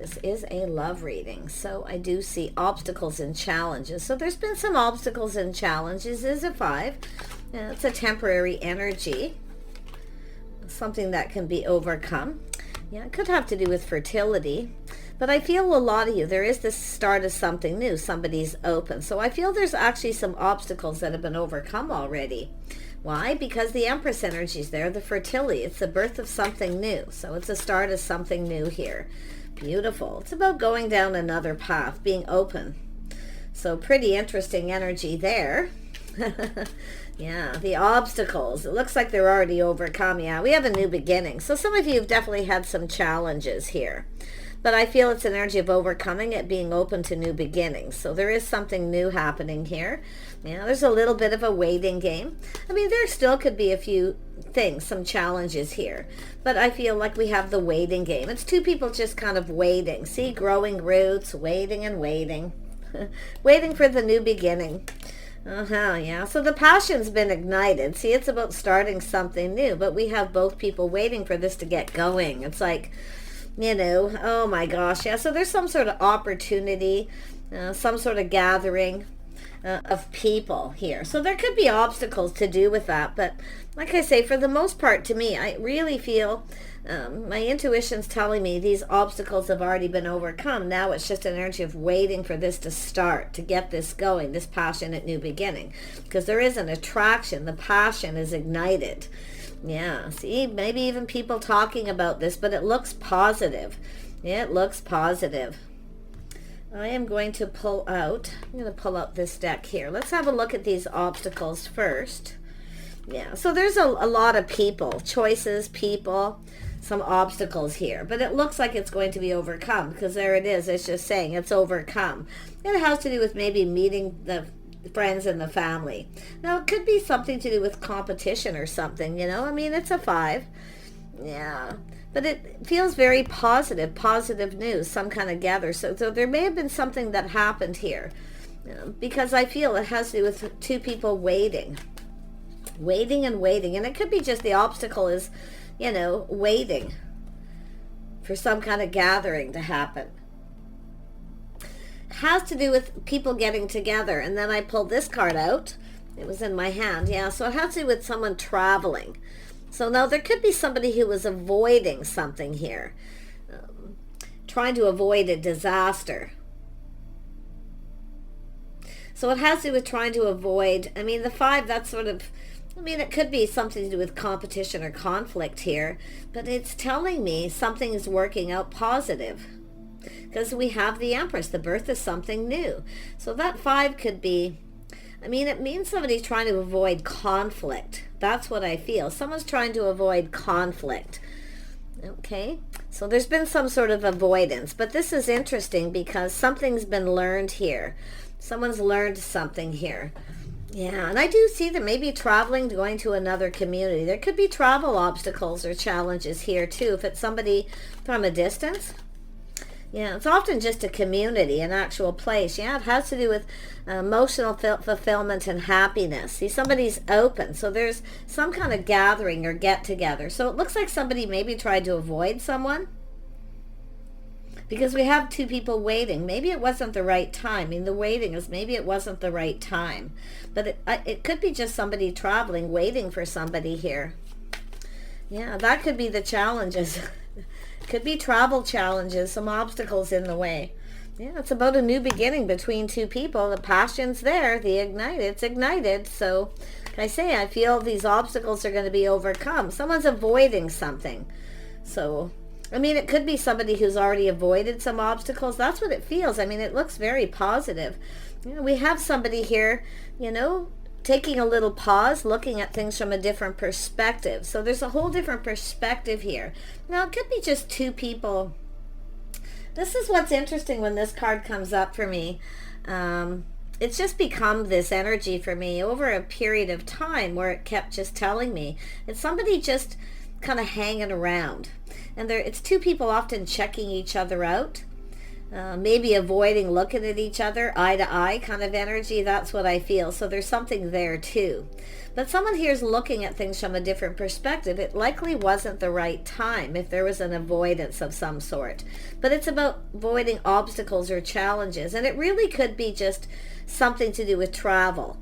this is a love reading, so I do see obstacles and challenges. So there's been some obstacles and challenges. This is a 5. It's a temporary energy, something that can be overcome. Yeah, it could have to do with fertility, but I feel a lot of you, there is this start of something new. Somebody's open. So I feel there's actually some obstacles that have been overcome already. Why? Because the Empress energy is there, the fertility. It's the birth of something new. So it's a start of something new here. Beautiful. It's about going down another path, being open. So pretty interesting energy there. Yeah, the obstacles. It looks like they're already overcome. Yeah, we have a new beginning. So some of you have definitely had some challenges here. But I feel it's an energy of overcoming it, being open to new beginnings. So there is something new happening here. Yeah, there's a little bit of a waiting game. I mean, there still could be a few things, some challenges here. But I feel like we have the waiting game. It's two people just kind of waiting. See, growing roots, waiting and waiting. Waiting for the new beginning. Yeah. So the passion's been ignited. See, it's about starting something new. But we have both people waiting for this to get going. It's like, you know, oh my gosh. Yeah, so there's some sort of opportunity, some sort of gathering of people here. So there could be obstacles to do with that. But like I say, for the most part, to me, I really feel my intuition's telling me these obstacles have already been overcome. Now it's just an energy of waiting for this to start, to get this going, this passionate new beginning. Because there is an attraction. The passion is ignited. Yeah, see, maybe even people talking about this, but it looks positive. Yeah, it looks positive. I am going to pull out, I'm going to pull out this deck here. Let's have a look at these obstacles first. Yeah, so there's a lot of people, choices, people, some obstacles here. But it looks like it's going to be overcome because there it is. It's just saying it's overcome. It has to do with maybe meeting the friends and the family. Now, it could be something to do with competition or something, you know. I mean, it's a 5. Yeah. But it feels very positive, positive news, some kind of gather. So there may have been something that happened here. Because I feel it has to do with two people waiting. Waiting and waiting. And it could be just the obstacle is, you know, waiting for some kind of gathering to happen. Has to do with people getting together. And then I pulled this card out. It was in my hand. Yeah, so it has to do with someone traveling. So now there could be somebody who was avoiding something here. Trying to avoid a disaster. So it has to do with trying to avoid, I mean, the 5, that's sort of, I mean, it could be something to do with competition or conflict here. But it's telling me something is working out positive. Because we have the Empress, the birth of something new. So that 5 could be, I mean, it means somebody's trying to avoid conflict. That's what I feel. Someone's trying to avoid conflict. Okay, so there's been some sort of avoidance. But this is interesting because something's been learned here. Someone's learned something here. Yeah, and I do see that maybe traveling, going to another community. There could be travel obstacles or challenges here too. If it's somebody from a distance. Yeah, it's often just a community, an actual place. Yeah, it has to do with emotional fulfillment and happiness. See, somebody's open. So there's some kind of gathering or get-together. So it looks like somebody maybe tried to avoid someone. Because we have two people waiting. Maybe it wasn't the right time. I mean, the waiting is maybe it wasn't the right time. But it could be just somebody traveling, waiting for somebody here. Yeah, that could be the challenges. Could be travel challenges, some obstacles in the way. Yeah, it's about a new beginning between two people. The passion's there, it's ignited. So, like I say, I feel these obstacles are going to be overcome. Someone's avoiding something. So, I mean, it could be somebody who's already avoided some obstacles. That's what it feels. I mean, it looks very positive. You know, we have somebody here, you know, taking a little pause, looking at things from a different perspective. So there's a whole different perspective here. Now, it could be just two people. This is what's interesting when this card comes up for me. It's just become this energy for me over a period of time where it kept just telling me. It's somebody just kind of hanging around. And it's two people often checking each other out. maybe avoiding looking at each other eye to eye kind of energy. That's what I feel. So there's something there too. But someone here is looking at things from a different perspective. It likely wasn't the right time if there was an avoidance of some sort. But it's about avoiding obstacles or challenges. And it really could be just something to do with travel.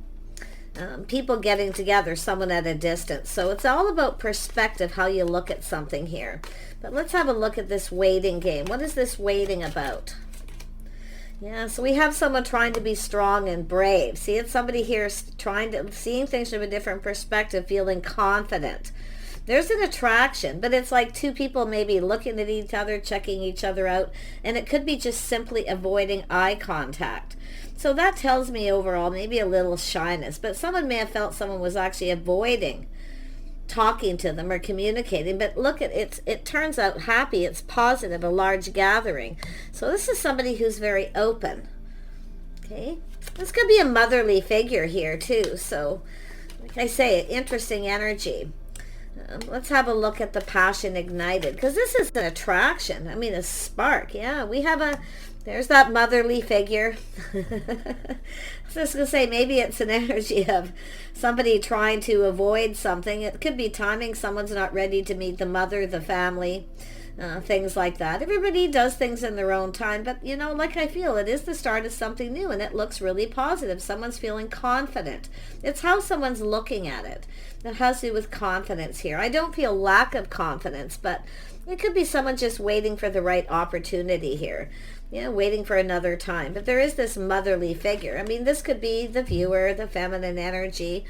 People getting together, someone at a distance. So it's all about perspective, how you look at something here. But let's have a look at this waiting game. What is this waiting about? Yeah, so we have someone trying to be strong and brave. See, it's somebody here seeing things from a different perspective, feeling confident. There's an attraction, but it's like two people maybe looking at each other, checking each other out, and it could be just simply avoiding eye contact. So that tells me overall maybe a little shyness, but someone may have felt someone was actually avoiding talking to them or communicating. But look at it turns out happy, it's positive, a large gathering. So this is somebody who's very open. Okay, this could be a motherly figure here too. So like I say, interesting energy. Let's have a look at the passion ignited, because this is an attraction. I mean, a spark. Yeah, we have there's that motherly figure. I was just going to say, maybe it's an energy of somebody trying to avoid something. It could be timing. Someone's not ready to meet the mother, the family, things like that. Everybody does things in their own time, but you know, like I feel, it is the start of something new, and it looks really positive. Someone's feeling confident. It's how someone's looking at it. It has to do with confidence here. I don't feel lack of confidence, but it could be someone just waiting for the right opportunity here. Yeah, waiting for another time. But there is this motherly figure. I mean, this could be the viewer, the feminine energy.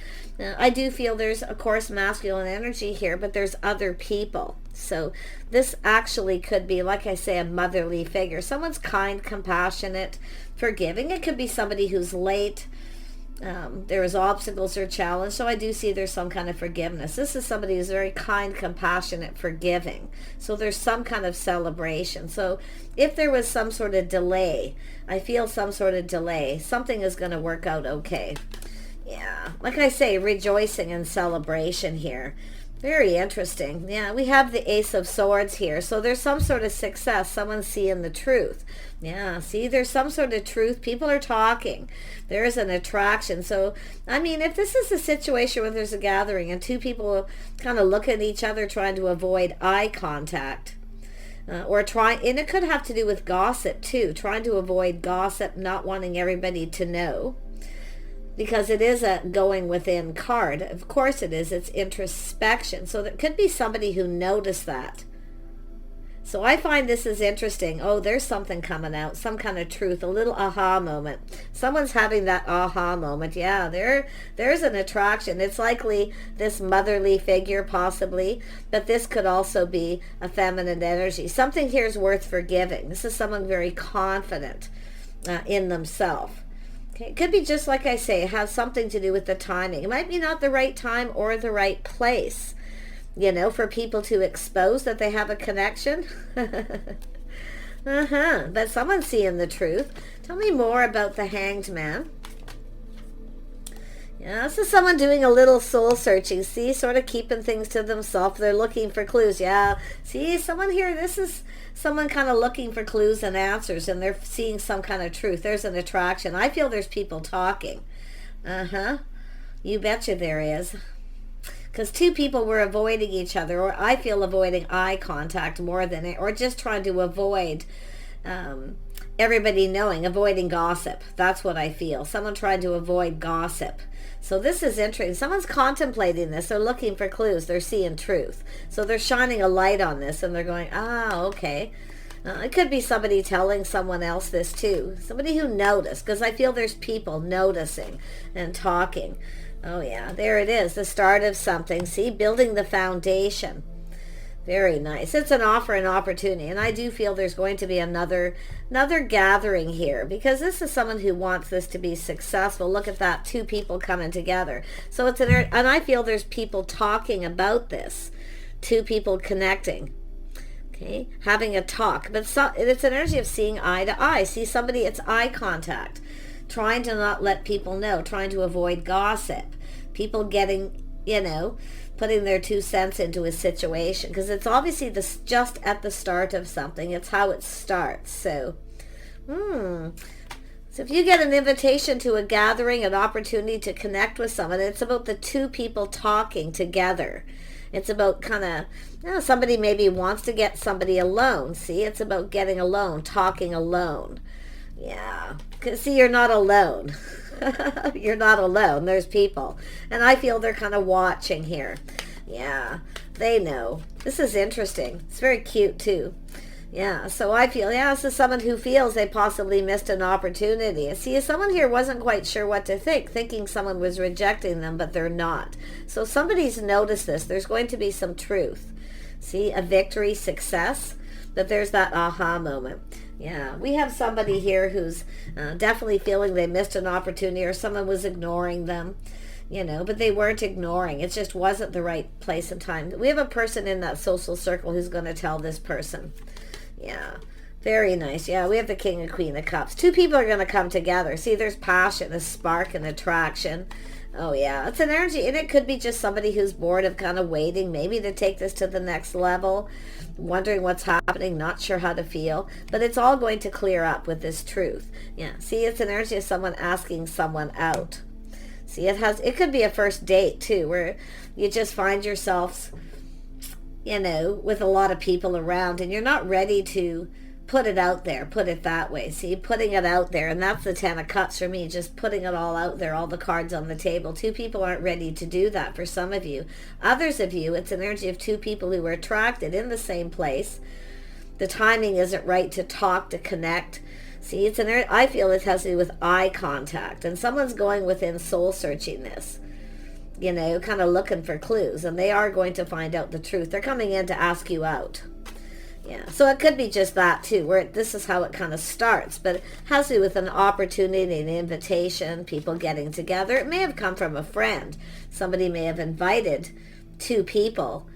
I do feel there's, of course, masculine energy here, but there's other people. So this actually could be, like I say, a motherly figure. Someone's kind, compassionate, forgiving. It could be somebody who's late. There is obstacles or challenge, so I do see there's some kind of forgiveness. This is somebody who's very kind, compassionate, forgiving. So there's some kind of celebration. So if there was some sort of delay, I feel some sort of delay, something is going to work out okay. Yeah, like I say, rejoicing and celebration here. Very interesting. Yeah, we have the Ace of Swords here. So there's some sort of success. Someone's seeing the truth. Yeah, see, there's some sort of truth. People are talking. There is an attraction. So, I mean, if this is a situation where there's a gathering and two people kind of look at each other trying to avoid eye contact, and it could have to do with gossip too, trying to avoid gossip, not wanting everybody to know. Because it is a going within card. Of course it is. It's introspection. So there could be somebody who noticed that. So I find this is interesting. Oh, there's something coming out. Some kind of truth. A little aha moment. Someone's having that aha moment. Yeah, there's an attraction. It's likely this motherly figure possibly. But this could also be a feminine energy. Something here is worth forgiving. This is someone very confident in themselves. It could be just like I say, it has something to do with the timing. It might be not the right time or the right place, you know, for people to expose that they have a connection. But someone's seeing the truth. Tell me more about the Hanged Man. Yeah, this is someone doing a little soul searching. See, sort of keeping things to themselves. They're looking for clues. Yeah, see, someone here, this is someone kind of looking for clues and answers, and they're seeing some kind of truth. There's an attraction. I feel there's people talking. You betcha there is. Because two people were avoiding each other, or I feel avoiding eye contact more than it, or just trying to avoid everybody knowing, avoiding gossip. That's what I feel. Someone trying to avoid gossip. So this is interesting. Someone's contemplating this. They're looking for clues. They're seeing truth. So they're shining a light on this, and they're going, okay. It could be somebody telling someone else this too. Somebody who noticed, because I feel there's people noticing and talking. Oh yeah, there it is. The start of something. See, building the foundation. Very nice. It's an offer and opportunity, and I do feel there's going to be another gathering here, because this is someone who wants this to be successful. Look at that, two people coming together. So it's and I feel there's people talking about this, two people connecting, okay, having a talk. But it's an energy of seeing eye to eye. See somebody, it's eye contact, trying to not let people know, trying to avoid gossip, people getting, you know, putting their 2 cents into a situation, because it's obviously just at the start of something. It's how it starts. So So if you get an invitation to a gathering, an opportunity to connect with someone, it's about the two people talking together. It's about kind of, somebody maybe wants to get somebody alone. See, it's about getting alone, talking alone. Yeah, because see, you're not alone. You're not alone. There's people. And I feel they're kind of watching here. Yeah, they know. This is interesting. It's very cute too. Yeah, so I feel, this is someone who feels they possibly missed an opportunity. See, someone here wasn't quite sure what to think, thinking someone was rejecting them, but they're not. So somebody's noticed this. There's going to be some truth. See, a victory, success, but there's that aha moment. Yeah, we have somebody here who's definitely feeling they missed an opportunity, or someone was ignoring them. But they weren't ignoring. It just wasn't the right place and time. We have a person in that social circle who's going to tell this person. Yeah, very nice. Yeah, we have the King and Queen of Cups. Two people are going to come together. See, there's passion, a spark, and attraction. Oh, yeah, it's an energy, and it could be just somebody who's bored of kind of waiting, maybe to take this to the next level, wondering what's happening, not sure how to feel. But it's all going to clear up with this truth. Yeah, see, it's an energy of someone asking someone out. See, it could be a first date, too, where you just find yourselves, with a lot of people around, and you're not ready to put it out there, put it that way. See, putting it out there, and that's the 10 of Cups for me, just putting it all out there, all the cards on the table. Two people aren't ready to do that for some of you. Others of you, it's an energy of two people who were attracted in the same place. The timing isn't right to talk, to connect. See, I feel it has to do with eye contact, and someone's going within, soul searching this. Kind of looking for clues, and they are going to find out the truth. They're coming in to ask you out. Yeah, so it could be just that too, where this is how it kind of starts, but it has to do with an opportunity, an invitation, people getting together. It may have come from a friend. Somebody may have invited two people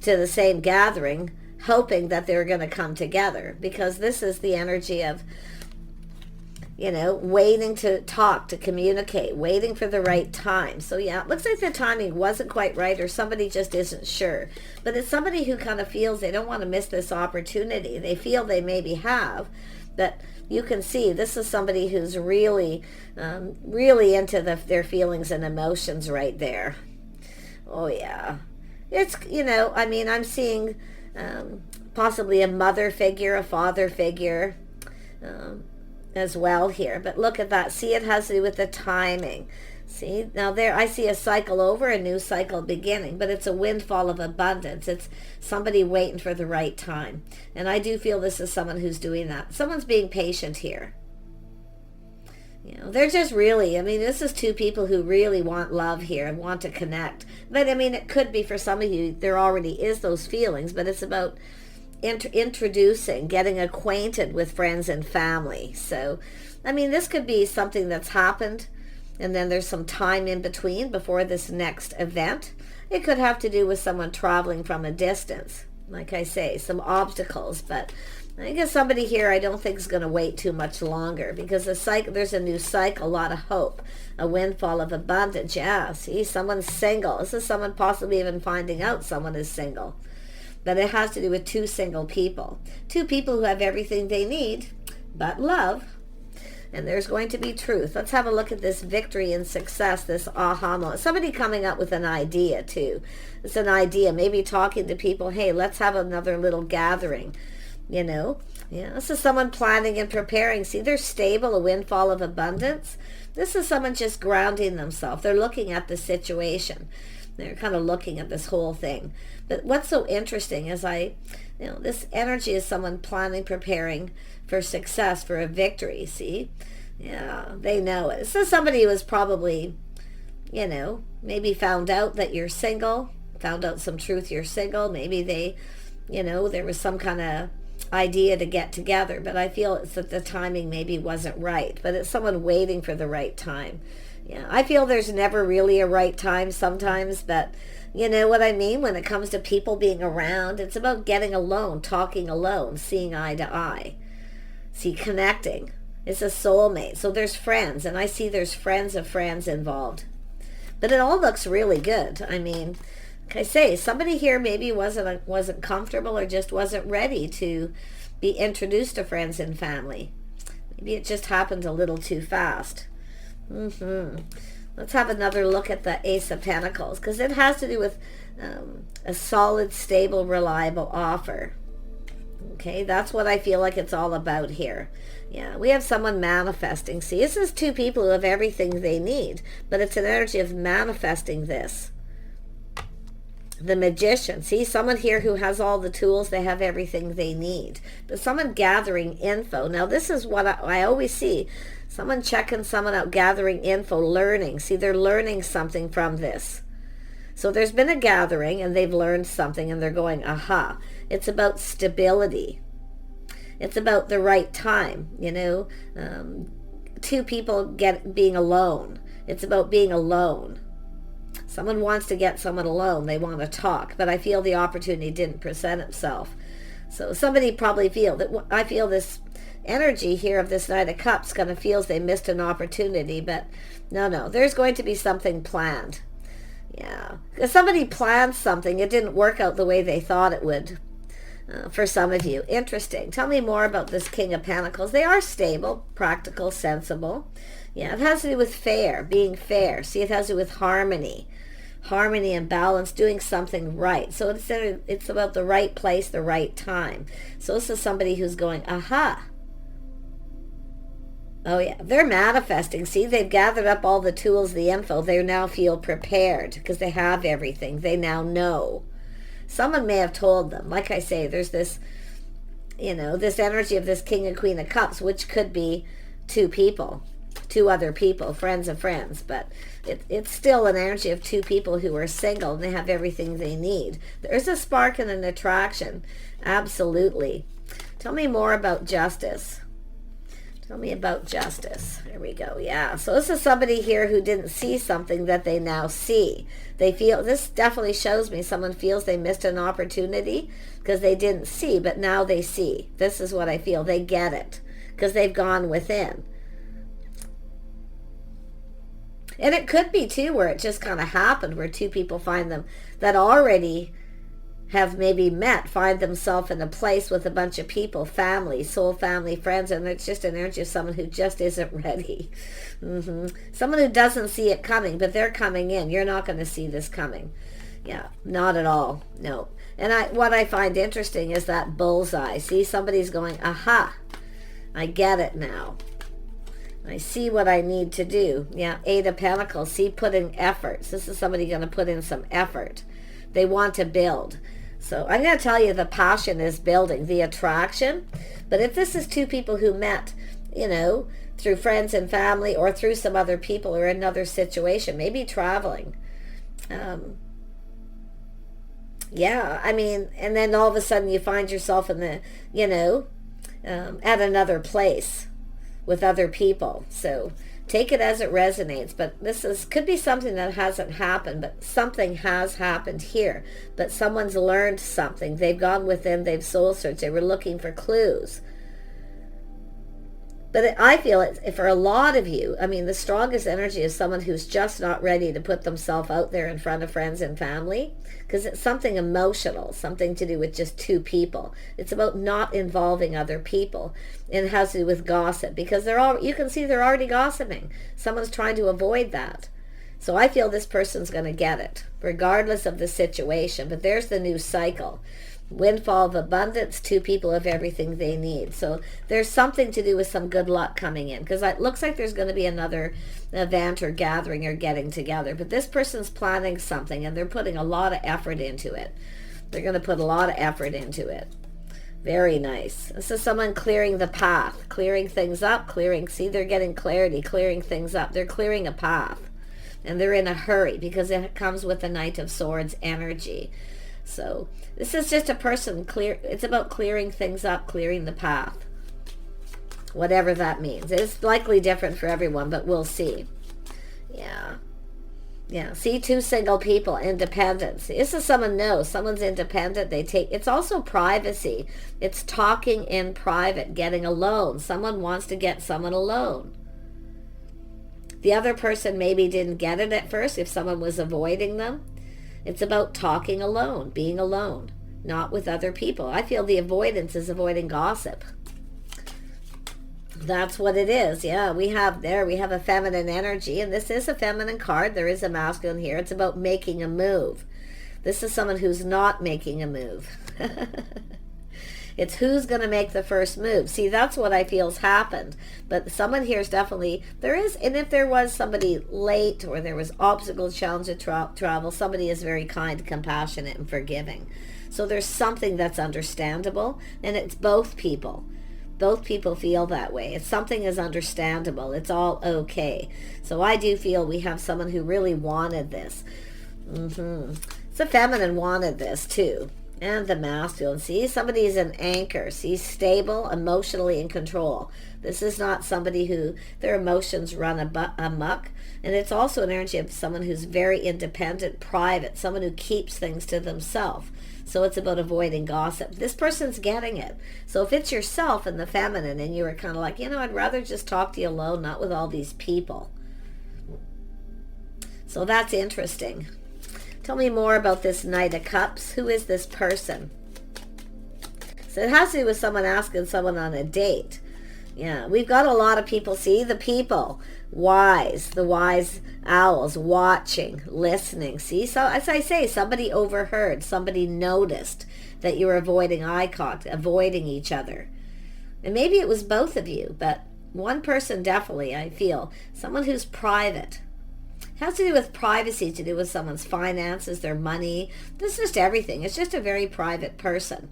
to the same gathering, hoping that they were going to come together, because this is the energy of waiting to talk, to communicate, waiting for the right time. So yeah, it looks like the timing wasn't quite right, or somebody just isn't sure. But it's somebody who kind of feels they don't want to miss this opportunity. They feel they maybe have, but you can see this is somebody who's really, really into their feelings and emotions right there. Oh yeah. It's, I'm seeing possibly a mother figure, a father figure, as well here. But look at that. See, it has to do with the timing. See, now there I see a cycle over, a new cycle beginning, but it's a windfall of abundance. It's somebody waiting for the right time. And I do feel this is someone who's doing that. Someone's being patient here. They're just really, this is two people who really want love here and want to connect. But it could be for some of you, there already is those feelings, but it's about introducing, getting acquainted with friends and family. So, this could be something that's happened, and then there's some time in between before this next event. It could have to do with someone traveling from a distance. Like I say, some obstacles, but I guess somebody here I don't think is going to wait too much longer, because there's a new cycle, a lot of hope, a windfall of abundance. Yeah, see, someone's single. This is someone possibly even finding out someone is single. But it has to do with two single people. Two people who have everything they need, but love. And there's going to be truth. Let's have a look at this victory and success, this aha moment. Somebody coming up with an idea, too. It's an idea. Maybe talking to people, hey, let's have another little gathering. Yeah, this is someone planning and preparing. See, they're stable, a windfall of abundance. This is someone just grounding themselves. They're looking at the situation. They're kind of looking at this whole thing. But what's so interesting is this energy is someone planning, preparing for success, for a victory, see? Yeah, they know it. This is somebody who was probably, maybe found out that you're single, found out some truth you're single. Maybe they, there was some kind of idea to get together, but I feel it's that the timing maybe wasn't right. But it's someone waiting for the right time. Yeah, I feel there's never really a right time sometimes, but you know what I mean? When it comes to people being around, it's about getting alone, talking alone, seeing eye to eye. See, connecting. It's a soulmate. So there's friends, and I see there's friends of friends involved. But it all looks really good. Like I say, somebody here maybe wasn't comfortable or just wasn't ready to be introduced to friends and family. Maybe it just happened a little too fast. Let's have another look at the Ace of Pentacles, because it has to do with a solid, stable, reliable offer. Okay, that's what I feel like it's all about here. Yeah, we have someone manifesting. See, this is two people who have everything they need, but it's an energy of manifesting this. The Magician. See, someone here who has all the tools, they have everything they need. But someone gathering info. Now, this is what I always see. Someone checking someone out, gathering info, learning. See, they're learning something from this. So there's been a gathering and they've learned something and they're going, aha. It's about stability. It's about the right time, you know. Two people being alone. It's about being alone. Someone wants to get someone alone. They want to talk, but I feel the opportunity didn't present itself. So somebody probably I feel this energy here of this Knight of Cups kind of feels they missed an opportunity, but no, there's going to be something planned. Yeah, because somebody planned something, it didn't work out the way they thought it would. For some of you. Interesting. Tell me more about this King of Pentacles. They are stable, practical, sensible. Yeah, it has to do with fair, being fair. See, it has to do with harmony. Harmony and balance, doing something right. So it's about the right place, the right time. So this is somebody who's going, aha. Oh yeah, they're manifesting. See, they've gathered up all the tools, the info. They now feel prepared because they have everything. They now know. Someone may have told them. Like I say, there's this, you know, this energy of this King and Queen of Cups, which could be two people, two other people, friends of friends. But it's still an energy of two people who are single and they have everything they need. There's a spark and an attraction. Absolutely. Tell me more about justice. Tell me about justice. There we go. Yeah. So this is somebody here who didn't see something that they now see. They feel, this definitely shows me someone feels they missed an opportunity because they didn't see, but now they see. This is what I feel. They get it because they've gone within. And it could be too where it just kind of happened, where two people find them that already have maybe met, find themselves in a place with a bunch of people, family, soul family, friends, and it's just an energy of someone who just isn't ready. Someone who doesn't see it coming, but they're coming in. You're not going to see this coming. Yeah, not at all. No. And what I find interesting is that bullseye. See, somebody's going, aha, I get it now. I see what I need to do. Yeah, Eight of Pentacles. See, put in efforts. This is somebody going to put in some effort. They want to build. So I'm going to tell you the passion is building, the attraction. But if this is two people who met, you know, through friends and family or through some other people or another situation, maybe traveling. Yeah, I mean, and then all of a sudden you find yourself in the, you know, at another place with other people. So take it as it resonates, but this could be something that hasn't happened, but something has happened here. But someone's learned something. They've gone within, they've soul searched, they were looking for clues. But I feel it for a lot of you, I mean, the strongest energy is someone who's just not ready to put themselves out there in front of friends and family, because it's something emotional, something to do with just two people. It's about not involving other people. And it has to do with gossip, because you can see they're already gossiping. Someone's trying to avoid that. So I feel this person's going to get it, regardless of the situation. But there's the new cycle. Windfall of abundance, two people have everything they need. So there's something to do with some good luck coming in, because it looks like there's going to be another event or gathering or getting together. But this person's planning something and they're putting a lot of effort into it. They're going to put a lot of effort into it. Very nice. This is someone clearing the path, clearing things up, see, they're getting clarity, clearing things up. They're clearing a path and they're in a hurry because it comes with the Knight of Swords energy. So this is just a person it's about clearing things up, clearing the path. Whatever that means. It's likely different for everyone, but we'll see. Yeah. Yeah. See, two single people, independence. This is someone knows. Someone's independent. It's also privacy. It's talking in private, getting alone. Someone wants to get someone alone. The other person maybe didn't get it at first if someone was avoiding them. It's about talking alone, being alone. not with other people. I feel the avoidance is avoiding gossip. That's what it is. Yeah, we have a feminine energy, and this is a feminine card. There is a masculine here. It's about making a move. This is someone who's not making a move. It's who's going to make the first move. See, that's what I feel's happened. But someone here is definitely, there is, and if there was somebody late or there was obstacles, challenges, travel, somebody is very kind, compassionate, and forgiving. So there's something that's understandable, and it's both people. Both people feel that way. It's something is understandable. It's all okay. So I do feel we have someone who really wanted this. It's a feminine wanted this too. And the masculine. See, somebody is an anchor. See, stable, emotionally in control. This is not somebody who their emotions run amok. And it's also an energy of someone who's very independent, private, someone who keeps things to themselves. So it's about avoiding gossip. This person's getting it. So if it's yourself and the feminine and you were kind of like, I'd rather just talk to you alone, not with all these people. So that's interesting. Tell me more about this Knight of Cups. Who is this person? So it has to do with someone asking someone on a date. Yeah, we've got a lot of people. See, the people, wise, the wise owls, watching, listening. See, so as I say, somebody overheard, somebody noticed that you were avoiding eye contact, avoiding each other. And maybe it was both of you, but one person definitely, I feel, someone who's private. It has to do with privacy, to do with someone's finances, their money. This is just everything. It's just a very private person.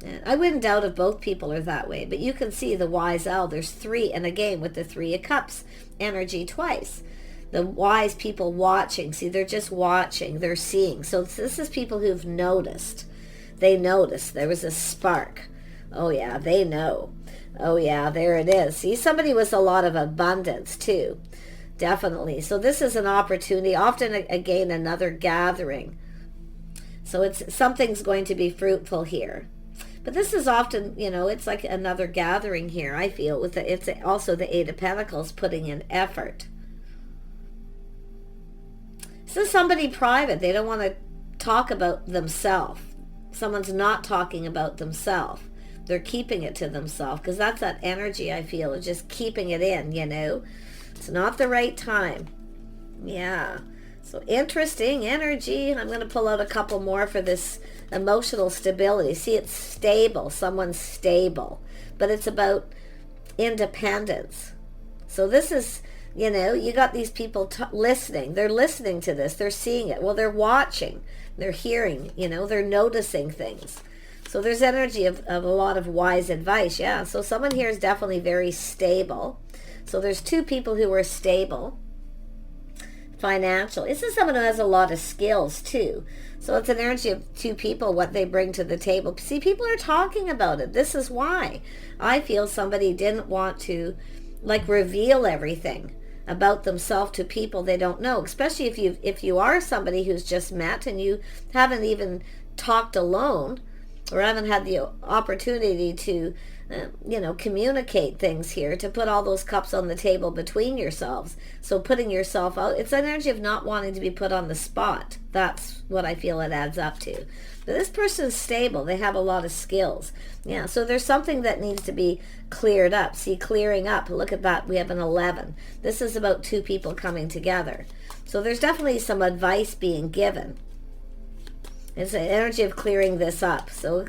And I wouldn't doubt if both people are that way, but you can see the wise owl. There's three, and again with the Three of Cups energy twice. The wise people watching. See, they're just watching. They're seeing. So this is people who've noticed. They noticed. There was a spark. Oh yeah, they know. Oh yeah, there it is. See, somebody with a lot of abundance too. Definitely. So this is an opportunity, often again another gathering. So it's something's going to be fruitful here. But this is often, it's like another gathering here, I feel. It's also the Eight of Pentacles putting in effort. This is somebody private. They don't want to talk about themselves. Someone's not talking about themselves. They're keeping it to themselves because that's that energy, I feel, of just keeping it in, It's not the right time. Yeah. So interesting energy. I'm going to pull out a couple more for this emotional stability. See, it's stable. Someone's stable. But it's about independence. So this is, you got these people listening. They're listening to this. They're seeing it. Well, they're watching. They're hearing. They're noticing things. So there's energy of a lot of wise advice. Yeah. So someone here is definitely very stable. So there's two people who are stable. Financial. This is someone who has a lot of skills too. So it's an energy of two people, what they bring to the table. See, people are talking about it. This is why I feel somebody didn't want to reveal everything about themselves to people they don't know, especially if you are somebody who's just met and you haven't even talked alone or haven't had the opportunity to communicate things here, to put all those cups on the table between yourselves. So putting yourself out, it's an energy of not wanting to be put on the spot. That's what I feel it adds up to. But this person's stable. They have a lot of skills. Yeah, so there's something that needs to be cleared up. See, clearing up. Look at that. We have an 11. This is about two people coming together. So there's definitely some advice being given. It's an energy of clearing this up. So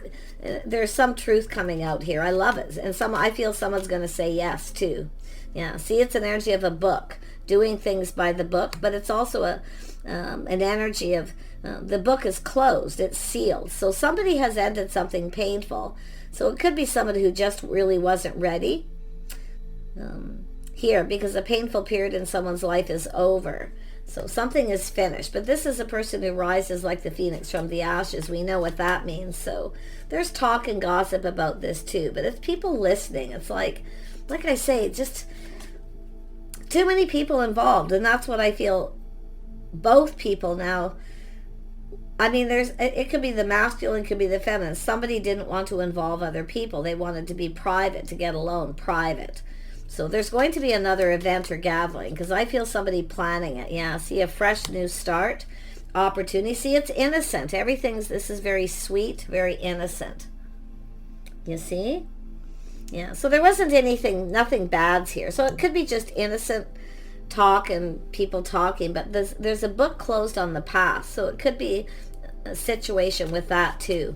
there's some truth coming out here. I love it. And I feel someone's going to say yes too. Yeah. See, it's an energy of a book, doing things by the book, but it's also an energy of the book is closed. It's sealed. So somebody has ended something painful. So it could be somebody who just really wasn't ready here, because a painful period in someone's life is over. So something is finished. But this is a person who rises like the phoenix from the ashes. We know what that means. So there's talk and gossip about this too. But it's people listening. It's like I say, just too many people involved. And that's what I feel both people now. I mean, it could be the masculine, it could be the feminine. Somebody didn't want to involve other people. They wanted to be private, to get alone, private. So there's going to be another event or gathering, because I feel somebody planning it. Yeah, see, a fresh new start. opportunity. See, it's innocent. This is very sweet, very innocent. You see? Yeah, so there wasn't nothing bad's here. So it could be just innocent talk and people talking, but there's a book closed on the past, so it could be a situation with that too.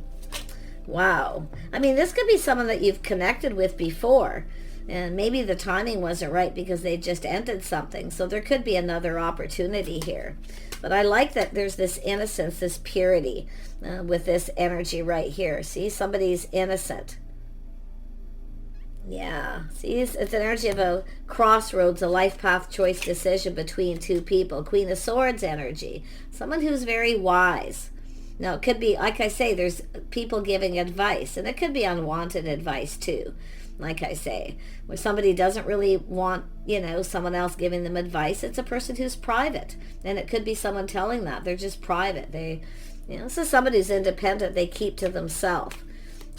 Wow. I mean, this could be someone that you've connected with before, and maybe the timing wasn't right because they just ended something, so there could be another opportunity here. But I like that there's this innocence, this purity with this energy right here. See, somebody's innocent. Yeah, see, it's an energy of a crossroads, a life path choice decision between two people. Queen of Swords energy. Someone who's very wise. Now, it could be, like I say, there's people giving advice, and it could be unwanted advice too. Like I say, where somebody doesn't really want, someone else giving them advice. It's a person who's private, and it could be someone telling that. They're just private. This is somebody who's independent. They keep to themselves.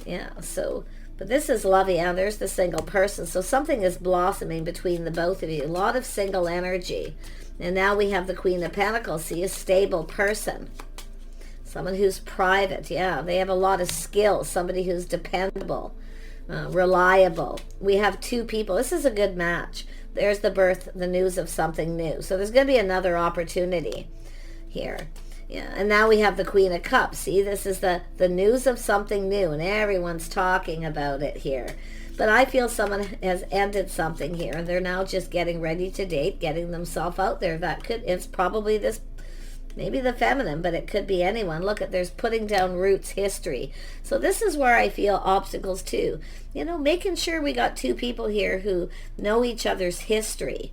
Yeah, so... But this is lovey, and there's the single person. So something is blossoming between the both of you. A lot of single energy. And now we have the Queen of Pentacles. See, a stable person. Someone who's private. Yeah, they have a lot of skills. Somebody who's dependable, reliable. We have two people. This is a good match. There's the news of something new. So there's going to be another opportunity here. Yeah, and now we have the Queen of Cups. See, this is the news of something new, and everyone's talking about it here. But I feel someone has ended something here, and they're now just getting ready to date, getting themselves out there. It's probably this, maybe the feminine, but it could be anyone. Look, there's putting down roots, history. So this is where I feel obstacles too. Making sure we got two people here who know each other's history.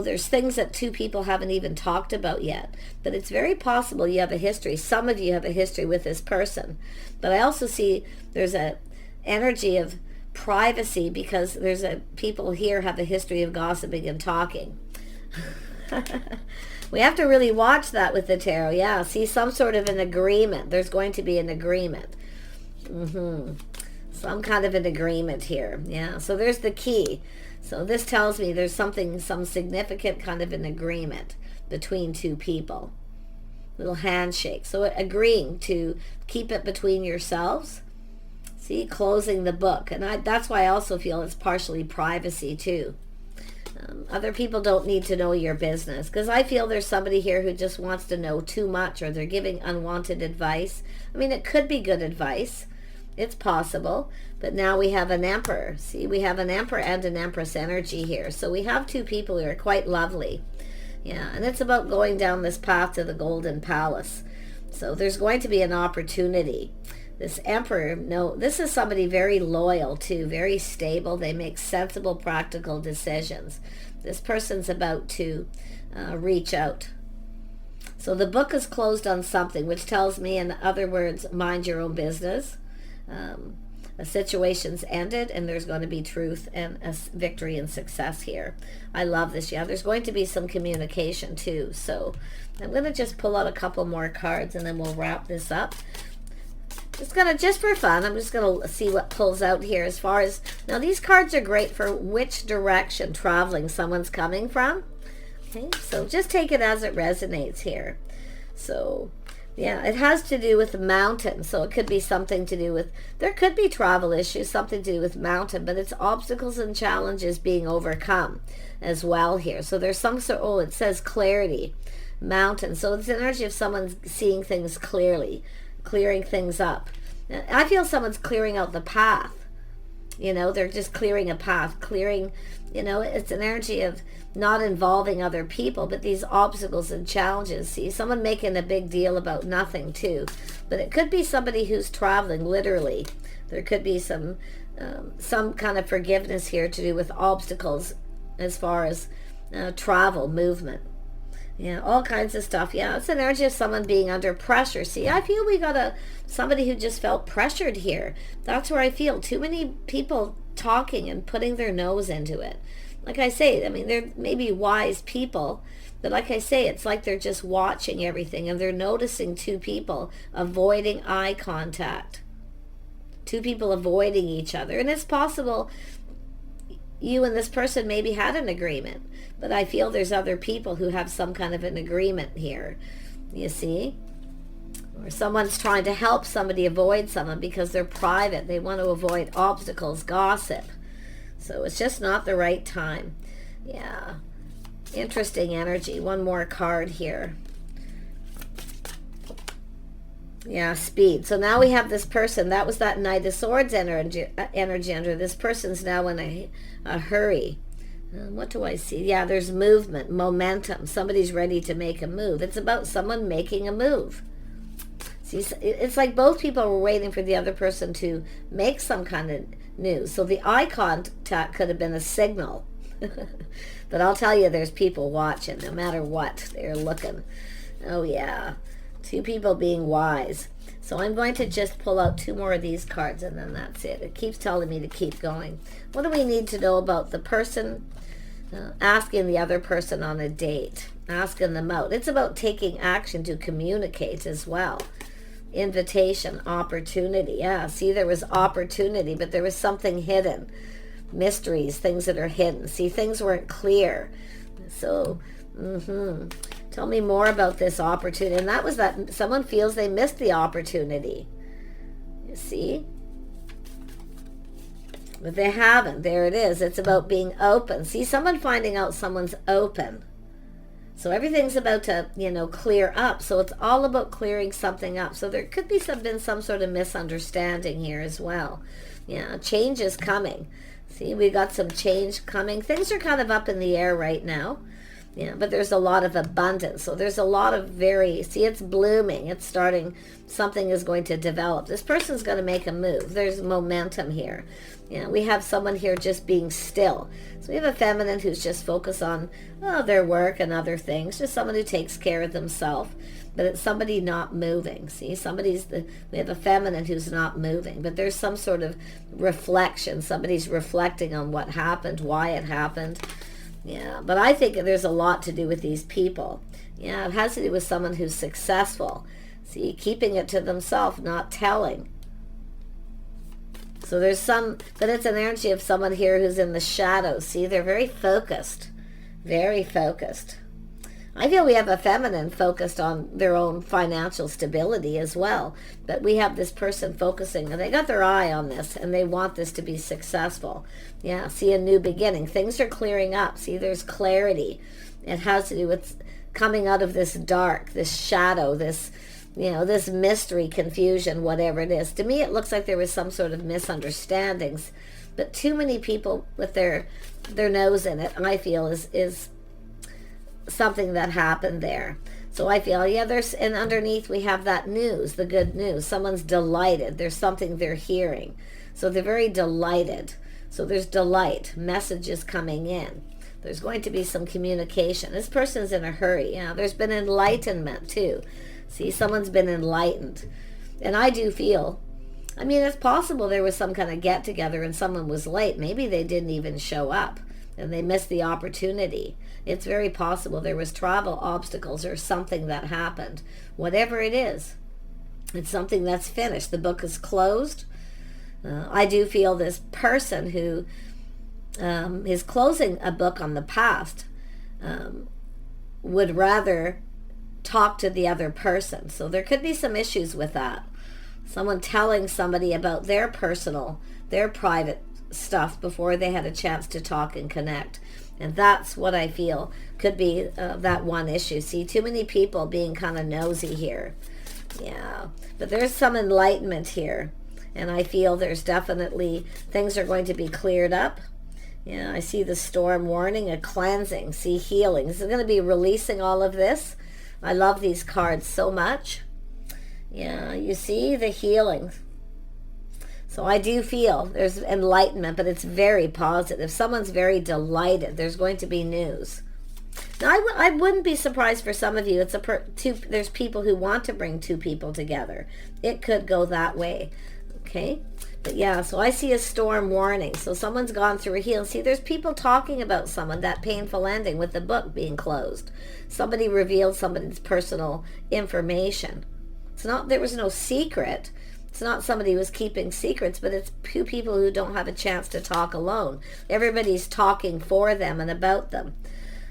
There's things that two people haven't even talked about yet. But it's very possible you have a history. Some of you have a history with this person. But I also see there's a energy of privacy because people here have a history of gossiping and talking. We have to really watch that with the tarot. Yeah, see some sort of an agreement. There's going to be an agreement. Some kind of an agreement here. Yeah, so there's the key. So this tells me there's some significant kind of an agreement between two people. Little handshake. So agreeing to keep it between yourselves. See, closing the book. And that's why I also feel it's partially privacy too. Other people don't need to know your business, because I feel there's somebody here who just wants to know too much, or they're giving unwanted advice. I mean, it could be good advice. It's possible. But now we have an Emperor. See, we have an Emperor and an Empress energy here. So we have two people who are quite lovely. Yeah, and it's about going down this path to the Golden Palace. So there's going to be an opportunity. This Emperor, this is somebody very loyal too, very stable. They make sensible, practical decisions. This person's about to reach out. So the book is closed on something, which tells me, in other words, mind your own business. A situation's ended, and there's going to be truth and a victory and success here. I love this. Yeah, there's going to be some communication too. So I'm going to just pull out a couple more cards, and then we'll wrap this up. Just for fun, I'm just going to see what pulls out here as far as... Now, these cards are great for which direction traveling someone's coming from. Okay, so just take it as it resonates here. So... yeah, it has to do with the mountain, so it could be something to do with, there could be travel issues, something to do with mountain, but it's obstacles and challenges being overcome as well here. So there's some sort, it says clarity, mountain. So it's the energy of someone seeing things clearly, clearing things up. I feel someone's clearing out the path. They're just clearing a path, it's an energy of not involving other people, but these obstacles and challenges. See, someone making a big deal about nothing too. But it could be somebody who's traveling, literally. There could be some kind of forgiveness here to do with obstacles as far as travel, movement. Yeah, all kinds of stuff. Yeah, it's an energy of someone being under pressure. See, I feel we got somebody who just felt pressured here. That's where I feel too many people talking and putting their nose into it. Like I say, I mean, they're maybe wise people, but like I say, it's like they're just watching everything, and they're noticing two people avoiding eye contact. Two people avoiding each other. And it's possible, you and this person maybe had an agreement, but I feel there's other people who have some kind of an agreement here, you see? Or someone's trying to help somebody avoid someone because they're private. They want to avoid obstacles, gossip. So it's just not the right time. Yeah. Interesting energy. One more card here. Yeah, speed. So now we have this person. That was that Knight of Swords energy under. This person's now in a hurry. What do I see? Yeah, there's movement, momentum. Somebody's ready to make a move. It's about someone making a move. See, it's like both people were waiting for the other person to make some kind of news. So the eye contact could have been a signal. But I'll tell you, there's people watching no matter what. They're looking. Oh, yeah. Two people being wise. So I'm going to just pull out two more of these cards and then that's it. It keeps telling me to keep going. What do we need to know about the person? Asking the other person on a date. Asking them out. It's about taking action to communicate as well. Invitation, opportunity. Yeah, see, there was opportunity, but there was something hidden. Mysteries, things that are hidden. See, things weren't clear. So, tell me more about this opportunity. And that was that someone feels they missed the opportunity. You see? But they haven't. There it is. It's about being open. See, someone finding out someone's open. So everything's about to, clear up. So it's all about clearing something up. So there could be been some sort of misunderstanding here as well. Yeah, change is coming. See, we got some change coming. Things are kind of up in the air right now. Yeah, but there's a lot of abundance. So there's a lot of see, it's blooming. It's starting. Something is going to develop. This person's going to make a move. There's momentum here. Yeah, we have someone here just being still. So we have a feminine who's just focused on their work and other things. Just someone who takes care of themselves. But it's somebody not moving. See, we have a feminine who's not moving. But there's some sort of reflection. Somebody's reflecting on what happened, why it happened. Yeah, but I think there's a lot to do with these people. Yeah, it has to do with someone who's successful. See, keeping it to themselves, not telling. So there's but it's an energy of someone here who's in the shadows. See, they're very focused. Very focused. I feel we have a feminine focused on their own financial stability as well. But we have this person focusing, and they got their eye on this, and they want this to be successful. Yeah, see, a new beginning. Things are clearing up. See, there's clarity. It has to do with coming out of this dark, this shadow, this mystery, confusion, whatever it is. To me, it looks like there was some sort of misunderstandings. But too many people with their nose in it, I feel, is something that happened there. So I feel, and underneath we have that news, the good news. Someone's delighted. There's something they're hearing. So they're very delighted. So there's delight, messages coming in. There's going to be some communication. This person's in a hurry. Yeah, there's been enlightenment too. See, someone's been enlightened. And I do feel, it's possible there was some kind of get together and someone was late. Maybe they didn't even show up and they missed the opportunity. It's very possible there was travel obstacles or something that happened. Whatever it is, it's something that's finished. The book is closed. I do feel this person who is closing a book on the past would rather talk to the other person. So there could be some issues with that. Someone telling somebody about their private stuff before they had a chance to talk and connect. And that's what I feel could be that one issue. See, too many people being kind of nosy here. Yeah, but there's some enlightenment here. And I feel there's definitely things are going to be cleared up. Yeah, I see the storm warning, a cleansing, see, healing. This is going to be releasing all of this. I love these cards so much. Yeah, you see the healing. So I do feel there's enlightenment, but it's very positive. Someone's very delighted. There's going to be news. Now, I wouldn't be surprised for some of you. There's people who want to bring two people together. It could go that way. Okay? But yeah, so I see a storm warning. So someone's gone through a healing. See, there's people talking about someone, that painful ending with the book being closed. Somebody revealed somebody's personal information. There was no secret. It's not somebody who's keeping secrets, but it's two people who don't have a chance to talk alone. Everybody's talking for them and about them.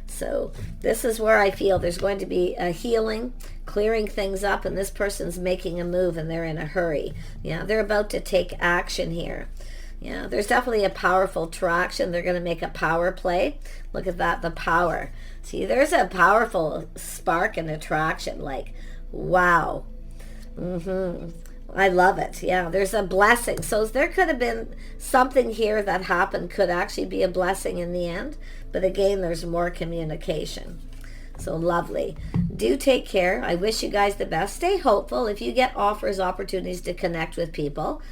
So this is where I feel there's going to be a healing, clearing things up, and this person's making a move and they're in a hurry. Yeah, they're about to take action here. Yeah, there's definitely a powerful attraction. They're going to make a power play. Look at that, the power. See, there's a powerful spark and attraction, like, wow. I love it. Yeah, there's a blessing. So there could have been something here that happened, could actually be a blessing in the end. But again, there's more communication. So lovely. Do take care. I wish you guys the best. Stay hopeful. If you get offers, opportunities to connect with people,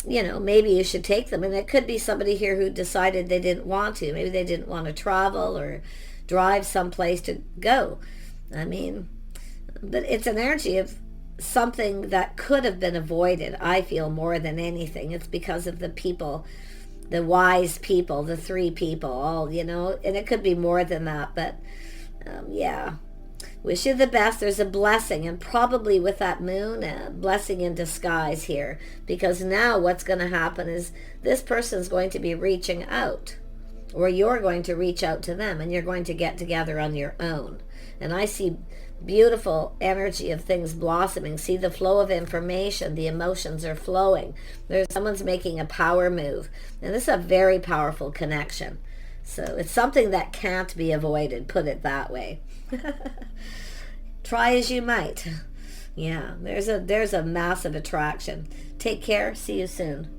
you know, maybe you should take them. And it could be somebody here who decided they didn't want to. Maybe they didn't want to travel or drive someplace to go. I mean, but it's an energy of something that could have been avoided, I feel, more than anything. It's because of the people, the wise people, the three people, all, you know, and it could be more than that, but yeah. Wish you the best. There's a blessing, and probably with that moon, a blessing in disguise here, because now what's going to happen is this person's going to be reaching out, or you're going to reach out to them, and you're going to get together on your own. And I see beautiful energy of things blossoming. See the flow of information. The emotions are flowing. Someone's making a power move, and this is a very powerful connection. So it's something that can't be avoided, put it that way. Try as you might. Yeah, there's a massive attraction. Take care. See you soon.